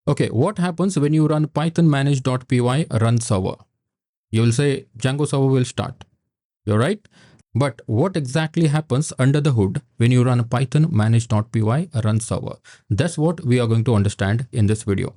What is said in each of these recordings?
Okay, what happens when you run python manage.py run server? You will say Django server will start. You're right. But what exactly happens under the hood when you run python manage.py run server? That's what we are going to understand in this video.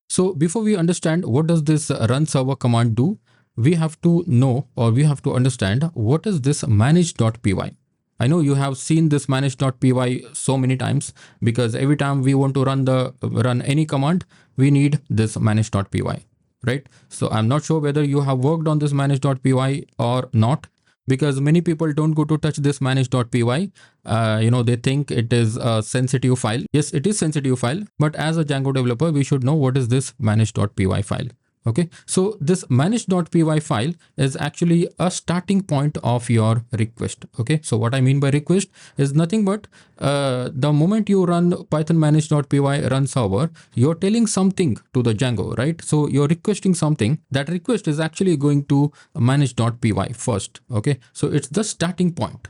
So before we understand what does this run server command do, we have to know, or we have to understand, what is this manage.py. I know you have seen this manage.py so many times, because every time we want to run any command, we need this manage.py, right? So I'm not sure whether you have worked on this manage.py or not, because many people don't go to touch this manage.py. They think it is a sensitive file. Yes, it is sensitive file, but as a Django developer, we should know what is this manage.py file. Okay, so this manage.py file is actually a starting point of your request. Okay, so what I mean by request is nothing but the moment you run python manage.py run server, you're telling something to the Django, right? So you're requesting something. That request is actually going to manage.py first. Okay, so it's the starting point.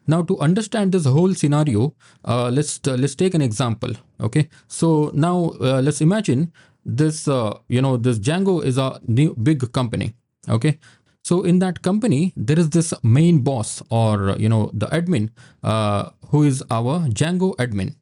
Now, to understand this whole scenario, let's take an example. Okay, so now let's imagine this this Django is a new big company. Okay, so in that company there is this main boss, or the admin, who is our Django admin.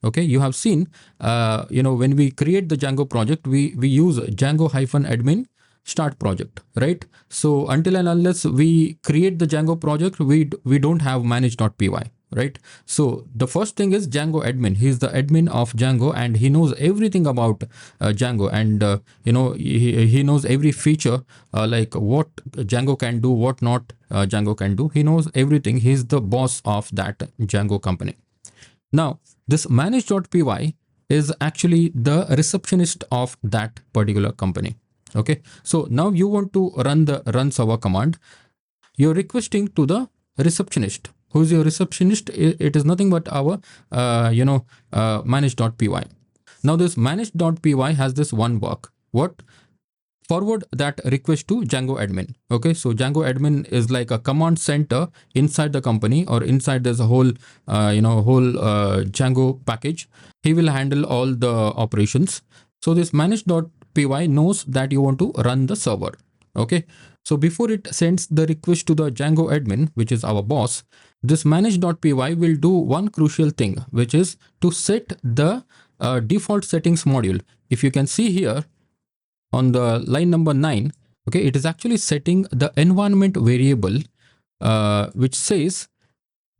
Okay, you have seen when we create the Django project, we use django-admin start project, right? So until and unless we create the Django project, we don't have manage.py, right? So the first thing is Django admin. He is the admin of Django, and he knows everything about Django, and he knows every feature, like what Django can do, what not Django can do. He knows everything. He's the boss of that Django company. Now, this manage.py is actually the receptionist of that particular company. Okay, so now you want to run the run server command. You're requesting to the receptionist. Who is your receptionist? It is nothing but our manage.py. Now this manage.py has this one work. What? Forward that request to Django admin. Okay, so Django admin is like a command center inside the company, or inside there's a whole Django package. He will handle all the operations. So this manage.py knows that you want to run the server. Okay, so before it sends the request to the Django admin, which is our boss, this manage.py will do one crucial thing, which is to set the default settings module. If you can see here on the line number 9, okay, it is actually setting the environment variable, which says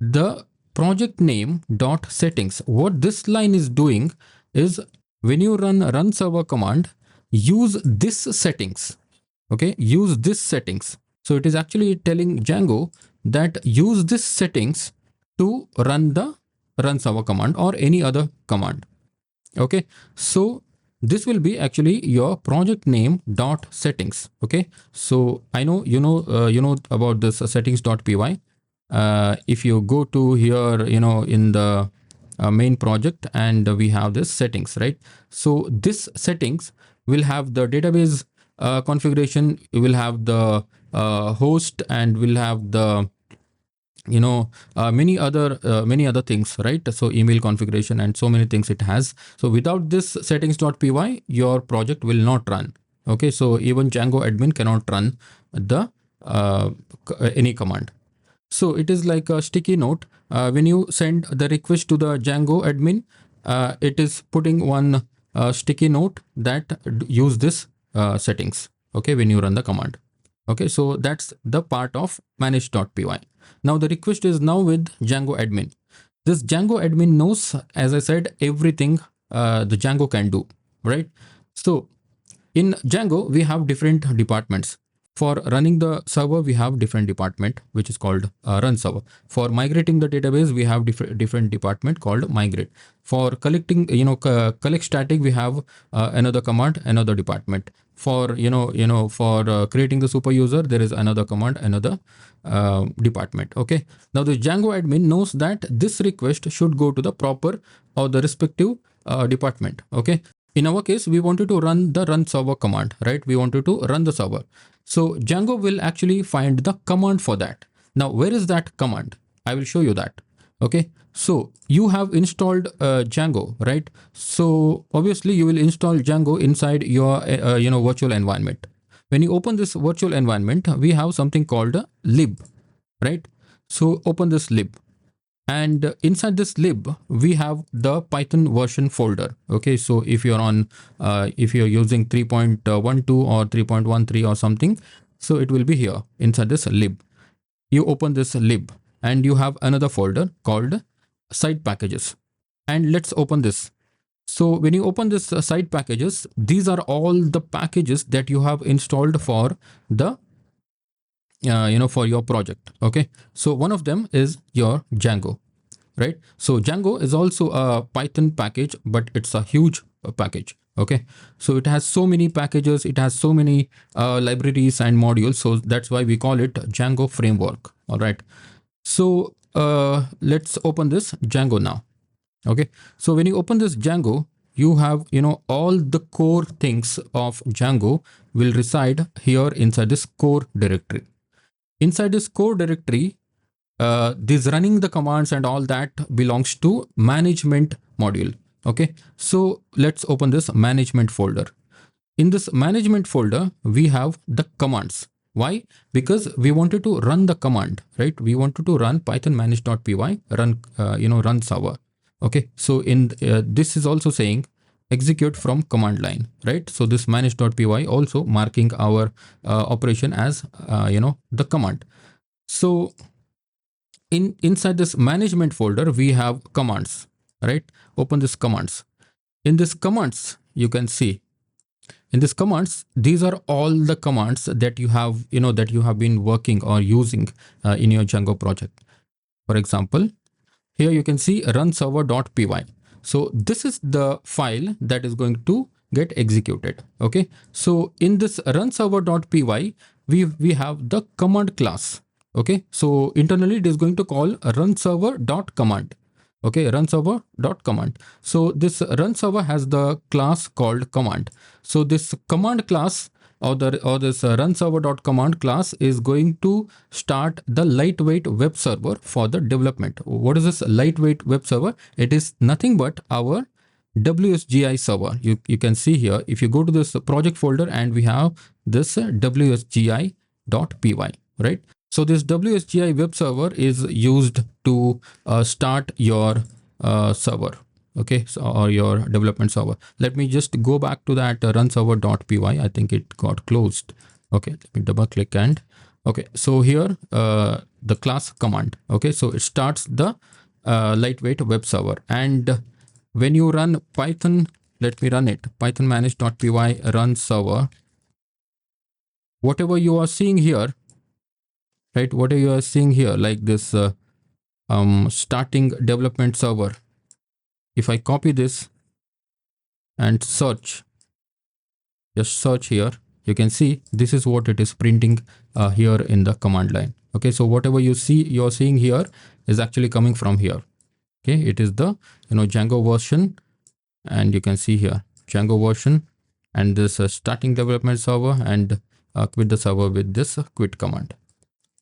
the project name dot settings. What this line is doing is, when you run server command, use this settings. Okay, use this settings. So it is actually telling Django that use this settings to run the run server command or any other command. Okay, so this will be actually your project name dot settings. Okay, so I know you know about this settings.py. If you go to here, in the main project, and we have this settings, right? So this settings will have the database configuration, will have the host, and will have the many other things, right? So email configuration and so many things it has. So without this settings.py, your project will not run. Okay, so even Django admin cannot run the any command. So it is like a sticky note. When you send the request to the Django admin, it is putting one sticky note that use this settings. Okay, when you run the command. Okay, so that's the part of manage.py. Now the request is now with Django admin. This Django admin knows, as I said, everything the Django can do, right? So in Django, we have different departments. For running the server, we have different department, which is called run server. For migrating the database, we have different department called migrate. For collecting, collect static, we have another command, another department. For for creating the super user, there is another command, another department. Okay, now the Django admin knows that this request should go to the proper or the respective department. Okay, in our case, we wanted to run the run server command, right? We wanted to run the server. So Django will actually find the command for that. Now, where is that command? I will show you that. Okay, So you have installed Django, right? So obviously you will install Django inside your virtual environment. When you open this virtual environment, we have something called a lib, right? So open this lib, and inside this lib we have the Python version folder. Okay, so if you're on if you're using 3.12 or 3.13 or something, so it will be here inside this lib. You open this lib and you have another folder called side packages, and let's open this. So when you open this side packages, these are all the packages that you have installed for the for your project. Okay, so one of them is your Django, right? So Django is also a Python package, but it's a huge package. Okay, so it has so many packages, it has so many libraries and modules, so that's why we call it Django framework. All right, so let's open this Django now. Okay, so when you open this Django, you have all the core things of Django will reside here inside this core directory. Inside this core directory, this running the commands and all that belongs to management module. Okay, so let's open this management folder. In this management folder, we have the commands. Why? Because we wanted to run the command, right? We wanted to run python manage.py, run server. Okay, so in this is also saying execute from command line, right? So this manage.py also marking our operation as the command. So inside this management folder we have commands, right? Open this commands. In this commands, you can see in this commands, these are all the commands that you have that you have been working or using in your Django project. For example, here you can see runserver.py. So this is the file that is going to get executed. Okay, so in this runserver.py we have the command class. Okay, so internally it is going to call runserver.Command. Okay, runserver.Command. So this runserver has the class called command. So this command class or this runserver.Command class is going to start the lightweight web server for the development. What is this lightweight web server? It is nothing but our WSGI server. You can see here, if you go to this project folder and we have this WSGI.py, right? So this WSGI web server is used to start your server, okay, so, or your development server. Let me just go back to that runserver.py. I think it got closed. Okay, let me double click and okay, so here the class command. Okay, so it starts the lightweight web server, and when you run Python, let me run it, python manage.py run server, whatever you are seeing here, right? What you are seeing here, like this starting development server. If I copy this and search, just search here, you can see this is what it is printing here in the command line. Okay, so whatever you're seeing here is actually coming from here. Okay, it is the Django version, and you can see here Django version and this starting development server, and quit the server with this quit command.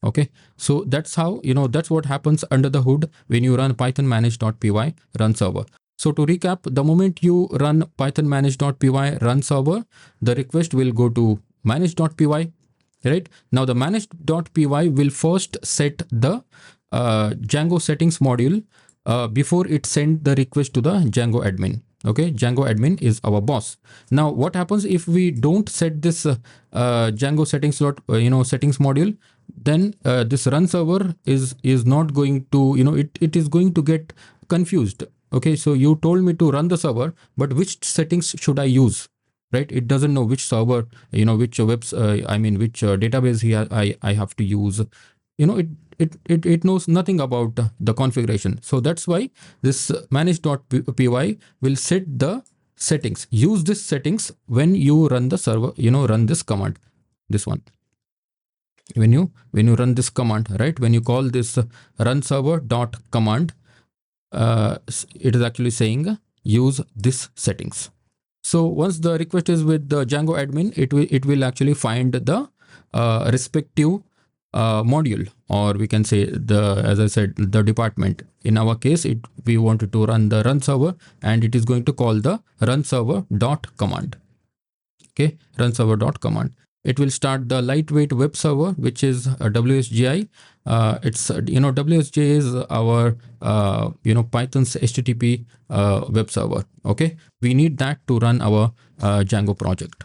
Okay, so that's how that's what happens under the hood when you run python manage.py run server. So to recap, the moment you run python manage.py run server, the request will go to manage.py, right? Now the manage.py will first set the Django settings module before it send the request to the Django admin. Okay, Django admin is our boss. Now what happens if we don't set this Django settings settings module? Then this run server is not going to it is going to get confused. Okay, so you told me to run the server, but which settings should I use, right? It doesn't know which server, which which database here I have to use. It knows nothing about the configuration. So that's why this manage.py will set the settings. Use this settings when you run the server, run this command, this one. When you run this command, right? When you call this runserver.command, it is actually saying use this settings. So once the request is with the Django admin, it will actually find the respective module, or we can say as I said, the department. In our case, we wanted to run the run server, and it is going to call the runserver.Command. Okay, runserver.Command. It will start the lightweight web server, which is a WSGI. It's WSGI is our Python's HTTP web server. Okay, we need that to run our Django project.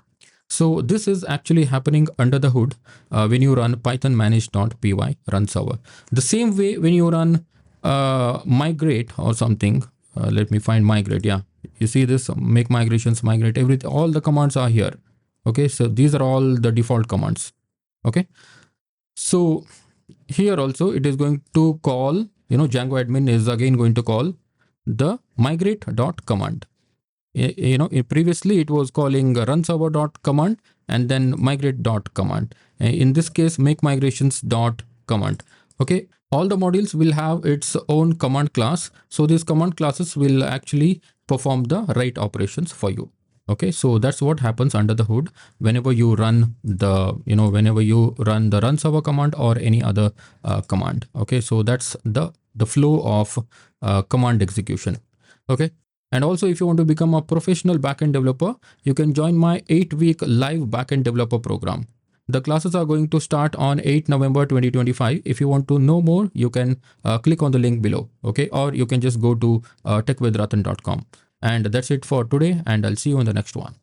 So this is actually happening under the hood when you run python manage.py run server. The same way when you run migrate or something. Let me find migrate. Yeah, you see this, make migrations, migrate, everything, all the commands are here. Okay, so these are all the default commands. Okay, so here also it is going to call, django-admin is again going to call the migrate.command. Previously it was calling runserver.command and then migrate.command. In this case, make migrations.command. Okay, all the modules will have its own command class. So these command classes will actually perform the right operations for you. Okay, so that's what happens under the hood whenever you run the, run the run server command or any other command. Okay, so that's the flow of command execution. Okay. And also, if you want to become a professional backend developer, you can join my 8-week live backend developer program. The classes are going to start on 8 November 2025. If you want to know more, you can click on the link below. Okay, or you can just go to techwithratan.com. And that's it for today, and I'll see you in the next one.